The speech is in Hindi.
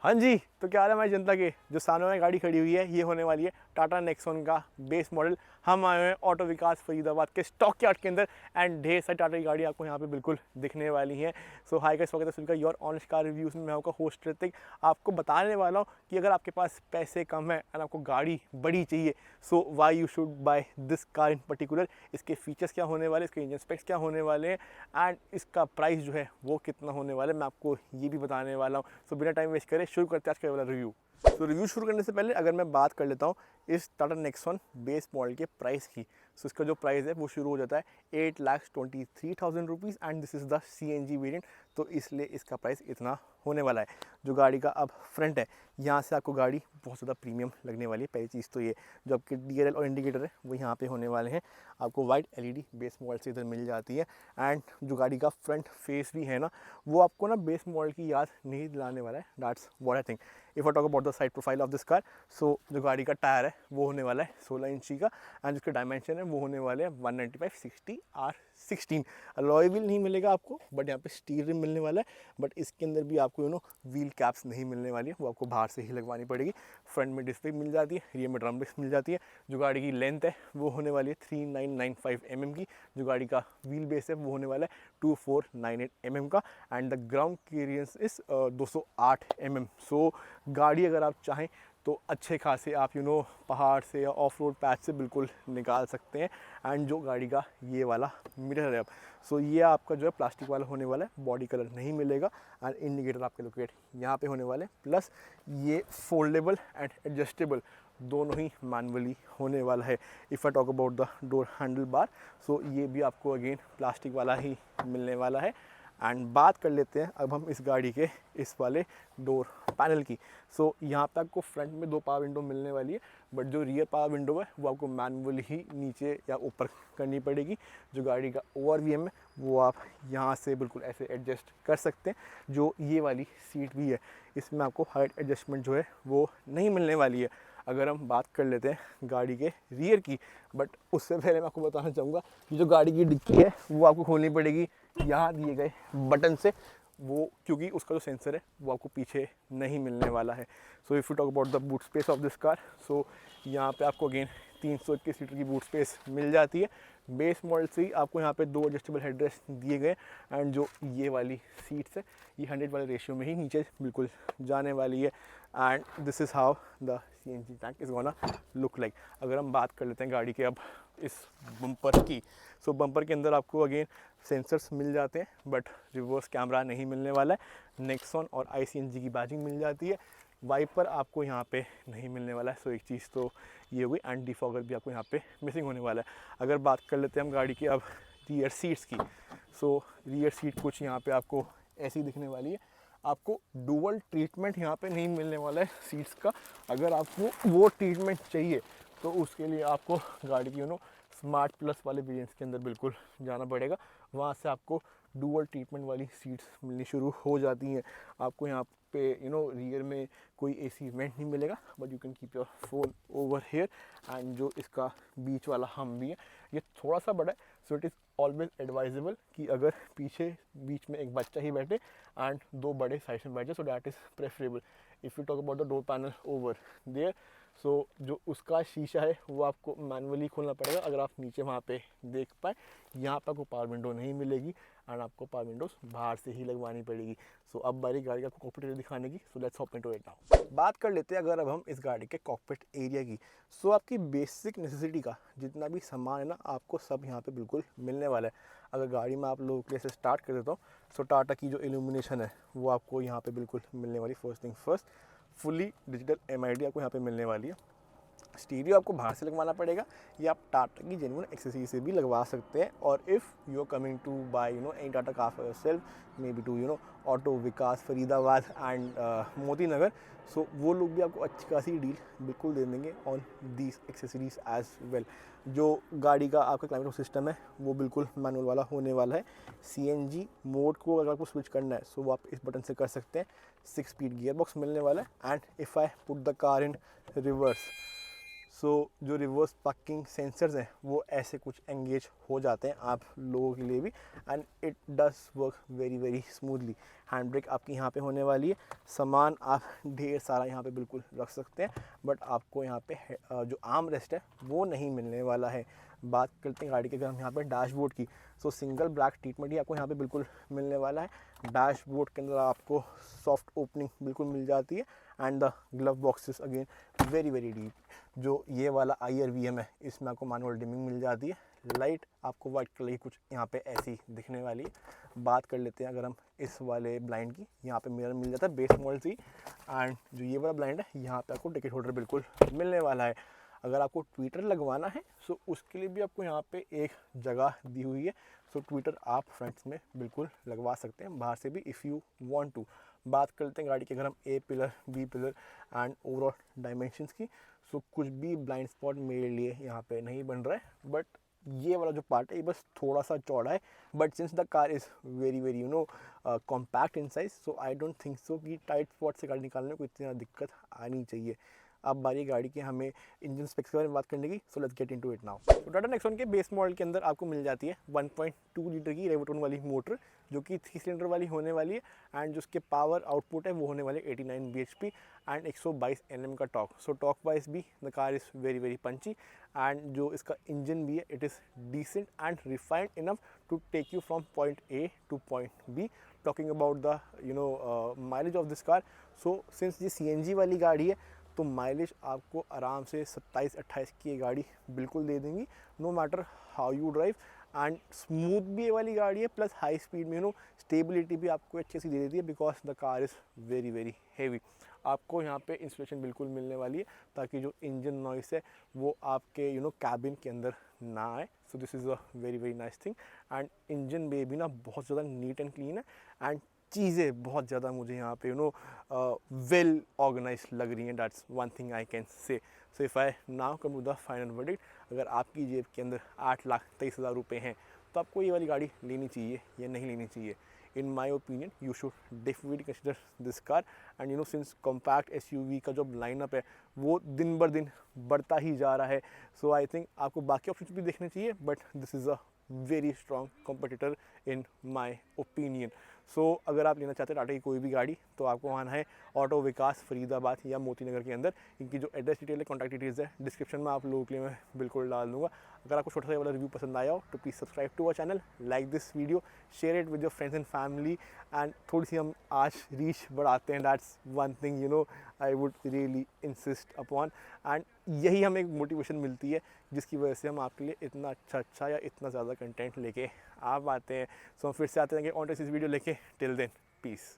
हाँ जी, तो क्या हाल है हमारी जनता के। जो सामने में गाड़ी खड़ी हुई है ये होने वाली है टाटा नेक्सॉन का बेस मॉडल। हम आए हुए हैं ऑटो विकास फरीदाबाद के स्टॉक यार्ड के अंदर एंड ढेर सारी टाटा की गाड़ी आपको यहाँ पे बिल्कुल दिखने वाली है। सो हाई का स्वागत है सभी का योर ऑनेस्ट कार रिव्यूज़ में। मैं आपका होस्ट ऋतिक आपको बताने वाला हूँ कि अगर आपके पास पैसे कम है एंड आपको गाड़ी बड़ी चाहिए, so why you should buy this car in particular. इसके फीचर्स क्या होने वाले, इसके इंजन स्पेक्स क्या होने वाले हैं एंड इसका प्राइस जो है वो कितना होने वाला है, मैं आपको ये भी बताने वाला हूँ। सो बिना टाइम वेस्ट करे शुरू करते हैं आज का वाला रिव्यू। तो रिव्यू शुरू करने से पहले अगर मैं बात कर लेता हूँ इस टाटा नेक्सॉन बेस मॉडल के प्राइस की। सो इसका जो प्राइस है वो शुरू हो जाता है 8,23,000 rupees and this is the CNG variant. तो इसलिए इसका प्राइस इतना होने वाला है। जो गाड़ी का अब फ्रंट है यहाँ से आपको गाड़ी बहुत ज़्यादा प्रीमियम लगने वाली है। पहली चीज़ तो ये, जो आपके DRL और इंडिकेटर है वो यहाँ पे होने वाले हैं। आपको वाइट LED बेस मॉडल से इधर मिल जाती है एंड जो गाड़ी का फ्रंट फेस भी है ना वो आपको ना बेस मॉडल की याद नहीं दिलाने वाला है। That's what I think. If I talk about the side profile of this car, so जो गाड़ी का टायर है वो होने वाला है 16 इंची का एंड जिसके डायमेंशन है वो होने वाले हैं 195/60R16। अलॉय व्हील नहीं मिलेगा आपको बट यहाँ पे स्टील रिम मिलने वाला है। बट इसके अंदर भी आपको व्हील कैप्स नहीं मिलने वाली है, वो आपको बाहर से ही लगवानी पड़ेगी। फ्रंट में डिस्प्ले मिल जाती है, रियर में ड्रम ब्रेक्स मिल जाती है। जो गाड़ी की लेंथ है वो होने वाली है 3995 mm की। जो गाड़ी का व्हील बेस है वो होने वाला है 2498 mm का एंड द ग्राउंड क्लियरेंस इस 208 mm। सो गाड़ी अगर आप चाहें तो अच्छे खासे आप पहाड़ से या ऑफ रोड पैच से बिल्कुल निकाल सकते हैं। एंड जो गाड़ी का ये वाला मिरर है अब, सो ये आपका जो है प्लास्टिक वाला होने वाला है, बॉडी कलर नहीं मिलेगा एंड इंडिकेटर आपके लोकेट यहाँ पे होने वाले। प्लस ये फोल्डेबल एंड एडजस्टेबल दोनों ही मैनुअली होने वाला है। If I talk about the door handle bar, so ये भी आपको अगेन प्लास्टिक वाला ही मिलने वाला है। एंड बात कर लेते हैं अब हम इस गाड़ी के इस वाले डोर पैनल की। सो यहाँ पे आपको फ्रंट में 2 पावर विंडो मिलने वाली है बट जो रियर पावर विंडो है वो आपको मैनुअली ही नीचे या ऊपर करनी पड़ेगी। जो गाड़ी का ORVM है वो आप यहाँ से बिल्कुल ऐसे एडजस्ट कर सकते हैं। जो ये वाली सीट भी है इसमें आपको हाइट एडजस्टमेंट जो है वो नहीं मिलने वाली है। अगर हम बात कर लेते हैं गाड़ी के रियर की, बट उससे पहले मैं आपको बताना चाहूँगा कि जो गाड़ी की डिक्की है वो आपको खोलनी पड़ेगी यहाँ दिए गए बटन से, वो क्योंकि उसका जो सेंसर है वो आपको पीछे नहीं मिलने वाला है। So if you talk about the boot space of this car, so यहाँ पे आपको अगेन 321 लीटर की बूट स्पेस मिल जाती है। बेस मॉडल से ही आपको यहाँ पे 2 एडजस्टेबल हेडरेस्ट दिए गए एंड जो ये वाली सीट्स है ये 100 वाले रेशियो में ही नीचे बिल्कुल जाने वाली है and this is how the CNG tank is gonna look like. अगर हम बात कर लेते हैं गाड़ी के अब इस बम्पर की, सो बम्पर के अंदर आपको अगेन सेंसर्स मिल जाते हैं बट रिवर्स कैमरा नहीं मिलने वाला है। नेक्सॉन और ICNG की बैजिंग मिल जाती है। वाइपर आपको यहाँ पे नहीं मिलने वाला है, सो एक चीज़ तो ये हुई एंड डिफॉगर भी आपको यहाँ पे मिसिंग होने वाला है। अगर बात कर लेते हैं हम गाड़ी की अब रियर सीट्स की, सो रियर सीट कुछ यहाँ पे आपको ऐसी दिखने वाली है। आपको डुअल ट्रीटमेंट यहाँ पे नहीं मिलने वाला है सीट्स का। अगर आपको वो ट्रीटमेंट चाहिए तो उसके लिए आपको गाड़ी की स्मार्ट प्लस वाले वेरिएंट्स के अंदर बिल्कुल जाना पड़ेगा। वहाँ से आपको डुअल ट्रीटमेंट वाली सीट्स मिलनी शुरू हो जाती हैं। आपको यहाँ पे रियर में कोई AC वेंट नहीं मिलेगा but you can keep your phone over here and जो इसका बीच वाला हम भी है ये थोड़ा सा बड़ा है, so it is always advisable कि अगर पीछे बीच में एक बच्चा ही बैठे एंड 2 बड़े साइड में बैठे, so that is preferable. If you talk about the door panel over there, so जो उसका शीशा है वो आपको मैनुअली खोलना पड़ेगा। अगर आप नीचे वहाँ पे देख पाए यहाँ पर आपको पावर विंडो नहीं मिलेगी एंड आपको पावर विंडोज बाहर से ही लगवानी पड़ेगी। सो अब बारी गाड़ी का आपको कॉकपिट दिखाने की, so let's hop into it now. बात कर लेते हैं अगर अब हम इस गाड़ी के कॉकपिट एरिया की, सो आपकी बेसिक नेसेसिटी का जितना भी सामान है ना आपको सब यहाँ पे बिल्कुल मिलने वाला है। अगर गाड़ी में आप लोगों के लिए से स्टार्ट कर देता हूँ, सो टाटा की जो इल्यूमिनेशन है वो आपको यहाँ पे बिल्कुल मिलने वाली। First thing first, fully digital MID आपको यहाँ पे मिलने वाली है। स्टीरियो आपको बाहर से लगवाना पड़ेगा या आप टाटा की जेन्युइन एक्सेसरी से भी लगवा सकते हैं। और if you are coming to buy any Tata car for yourself, maybe to auto Vikas Faridabad and Moti Nagar, सो वो लोग भी आपको अच्छी खासी डील बिल्कुल दे देंगे on these accessories as well. जो गाड़ी का आपका क्लाइमेट सिस्टम है वो बिल्कुल मैनुअल वाला होने वाला है। CNG मोड को अगर आपको स्विच करना है सो वो आप इस बटन से कर सकते हैं। 6 स्पीड गियर बॉक्स मिलने वाला है and if I put the car in reverse, so जो रिवर्स पार्किंग सेंसर्स हैं वो ऐसे कुछ एंगेज हो जाते हैं आप लोगों के लिए भी, and it does work very very smoothly. Hand brake आपकी यहाँ पे होने वाली है, सामान आप ढेर सारा यहाँ पे बिल्कुल रख सकते हैं, बट आपको यहाँ पे जो आर्म रेस्ट है वो नहीं मिलने वाला है। बात करते हैं गाड़ी के अगर हम यहाँ पे डैशबोर्ड की, सो सिंगल ब्लैक ट्रीटमेंट ही आपको यहाँ पे बिल्कुल मिलने वाला है। डैशबोर्ड के अंदर आपको सॉफ्ट ओपनिंग बिल्कुल मिल जाती है, and the glove boxes again very very deep. जो ये वाला IRVM है इसमें आपको मैनुअल डिमिंग मिल जाती है। लाइट आपको वाइट कलर की कुछ यहाँ पे ऐसी दिखने वाली है। बात कर लेते हैं अगर हम इस वाले ब्लाइंड की, यहाँ पे मिरर मिल जाता है बेस मॉडल से, एंड जो ये वाला ब्लाइंड है यहाँ पे आपको टिकट होल्डर बिल्कुल मिलने वाला है। अगर आपको ट्विटर लगवाना है सो उसके लिए भी आपको यहाँ पे एक जगह दी हुई है, सो ट्विटर आप फ्रंट्स में बिल्कुल लगवा सकते हैं बाहर से भी इफ़ यू वांट टू। बात करते हैं गाड़ी के अगर हम A pillar, B pillar and overall dimensions की, सो कुछ भी ब्लाइंड स्पॉट मेरे लिए यहाँ पे नहीं बन रहा है, बट ये वाला जो पार्ट है ये बस थोड़ा सा चौड़ा है, but since the car is very very compact in size, so I don't think so कि टाइट स्पॉट से गाड़ी निकालने में कोई इतनी ज़्यादा दिक्कत आनी चाहिए। अब बारी गाड़ी की हमें इंजन स्पेक्स के बारे में बात करने की, so let's get into it now. तो टाटा नेक्सॉन के बेस मॉडल के अंदर आपको मिल जाती है 1.2 लीटर की रेवोटोन वाली मोटर, जो कि 3 सिलेंडर वाली होने वाली है, एंड जो उसके पावर आउटपुट है वो होने वाले 89 bhp एंड 122 Nm का टॉर्क। सो टॉर्क वाइज भी the car is very very punchy, and जो इसका इंजन भी है it is decent and refined enough to take you from point A to point B। Talking about the mileage of this car, so since ये CNG वाली गाड़ी है तो माइलेज आपको आराम से 27-28 की ये गाड़ी बिल्कुल दे देंगी, no matter how you drive. And smooth भी ये वाली गाड़ी है, प्लस हाई स्पीड में स्टेबिलिटी भी आपको अच्छी सी दे देती है, because the car is very very heavy. आपको यहाँ पे इंसुलेशन बिल्कुल मिलने वाली है ताकि जो इंजन नॉइस है वो आपके कैबिन के अंदर ना आए। So this is a very very nice thing, and engine bay भी ना बहुत ज़्यादा नीट एंड क्लीन है, एंड चीज़ें बहुत ज़्यादा मुझे यहाँ पे वेल ऑर्गेनाइज लग रही हैं। That's one thing I can say. So if I now come to the final verdict, अगर आपकी जेब के अंदर 8,23,000 रुपये हैं तो आपको ये वाली गाड़ी लेनी चाहिए या नहीं लेनी चाहिए? In my opinion you should definitely consider this car, and since compact SUV का जो लाइनअप है वो दिन बर दिन बढ़ता ही जा रहा है, सो आई थिंक आपको बाकी ऑप्शन भी देखने चाहिए, but this is a very strong competitor in my opinion. So अगर आप लेना चाहते हैं टाटा की कोई भी गाड़ी तो आपको आना है ऑटो विकास फरीदाबाद या मोती नगर के अंदर। इनकी जो एड्रेस डिटेल है, कॉन्टैक्ट डिटेल्स है डिस्क्रिप्शन में आप लोगों के लिए मैं बिल्कुल डाल दूंगा। अगर आपको छोटा सा वाला रिव्यू पसंद आया हो तो please subscribe to our channel, like this video, share it with your friends and family, and थोड़ी सी हम आज रीच बढ़ाते हैं। That's one thing I would really insist upon, and यही हमें एक मोटिवेशन मिलती है जिसकी वजह से हम आपके लिए इतना अच्छा या इतना ज़्यादा कंटेंट लेके आ पाते हैं। सो हम फिर से आते हैं ऑन इस वीडियो लेके। Till then piece.